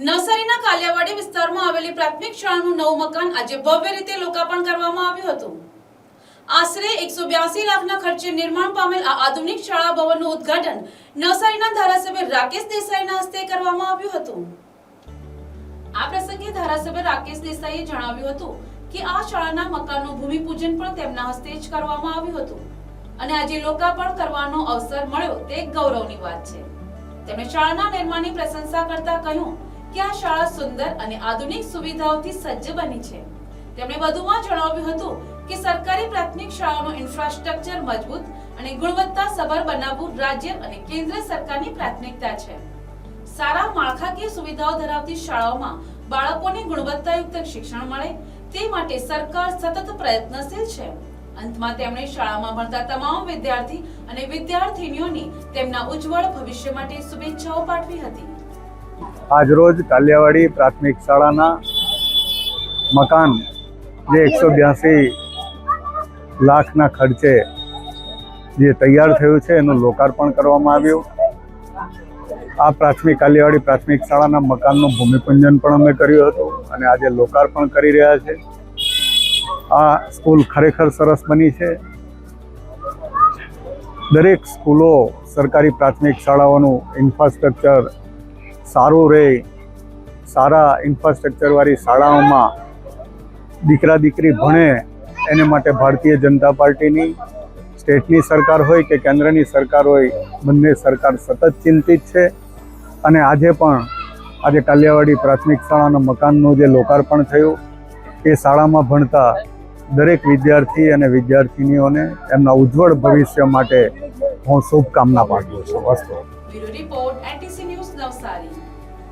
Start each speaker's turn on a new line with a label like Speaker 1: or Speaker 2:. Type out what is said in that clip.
Speaker 1: નવસારીના કાલિયાવાડી વિસ્તારમાં આવેલી પ્રાથમિક શાળાનું નવું મકાન આજે ભવ્ય રીતે લોકાર્પણ કરવામાં આવ્યું હતું। આશરે 182 લાખના ખર્ચે નિર્માણ પામેલ આ આધુનિક શાળા ભવનનું ઉદ્ઘાટન નવસારીના ધારાસભ્ય રાકેશ દેસાઈના હસ્તે કરવામાં આવ્યું હતું। આ પ્રસંગે ધારાસભ્ય રાકેશ દેસાઈએ જણાવ્યું હતું કે આ શાળાના મકાનનું ભૂમિપૂજન પણ તેમના હસ્તે જ કરવામાં આવ્યું હતું અને આજે લોકાર્પણ કરવાનો અવસર મળ્યો તે ગૌરવની વાત છે। તેમણે શાળાના નિર્માણની પ્રશંસા કરતા કહ્યું કે આ શાળા સુંદર અને આધુનિક સુવિધાઓથી સજ્જ બની છે। તેમણે વધુમાં જણાવ્યું હતું કે સરકારી પ્રાથમિક શાળાઓનું ઇન્ફ્રાસ્ટ્રક્ચર મજબૂત અને ગુણવત્તાસભર બનાવવું રાજ્ય અને કેન્દ્ર સરકારની પ્રાથમિકતા છે। સારા માળખાકીય સુવિધાઓ ધરાવતી શાળાઓમાં બાળકોને ગુણવત્તાયુક્ત શિક્ષણ મળે તે માટે સરકાર સતત પ્રયત્નશીલ છે। અંતમાં તેમણે શાળામાં ભણતા તમામ વિદ્યાર્થી અને વિદ્યાર્થીનીઓને તેમના ઉજ્જવળ ભવિષ્ય માટે શુભેચ્છાઓ પાઠવી હતી।
Speaker 2: આજરોજ કાલિયાવાડી પ્રાથમિક શાળાના મકાન જે 182 લાખના ખર્ચે જે તૈયાર થયું છે એનું લોકાર્પણ કરવામાં આવ્યું। આ કાલિયાવાડી પ્રાથમિક શાળાના મકાનનું ભૂમિપૂજન પણ અમે કર્યું હતું અને આજે લોકાર્પણ કરી રહ્યા છે। આ સ્કૂલ ખરેખર સરસ બની છે। દરેક સ્કૂલો સરકારી પ્રાથમિક શાળાઓનું ઇન્ફ્રાસ્ટ્રક્ચર સારું રહે, સારા ઇન્ફ્રાસ્ટ્રક્ચરવાળી શાળાઓમાં દીકરા દીકરી ભણે એને માટે ભારતીય જનતા પાર્ટીની સ્ટેટની સરકાર હોય કે કેન્દ્રની સરકાર હોય બંને સરકાર સતત ચિંતિત છે અને આજે કાલિયાવાડી પ્રાથમિક શાળાના મકાનનું જે લોકાર્પણ થયું એ શાળામાં ભણતા દરેક વિદ્યાર્થી અને વિદ્યાર્થીનીઓને એમના ઉજ્જવળ ભવિષ્ય માટે હું શુભકામના પાઠવું છું।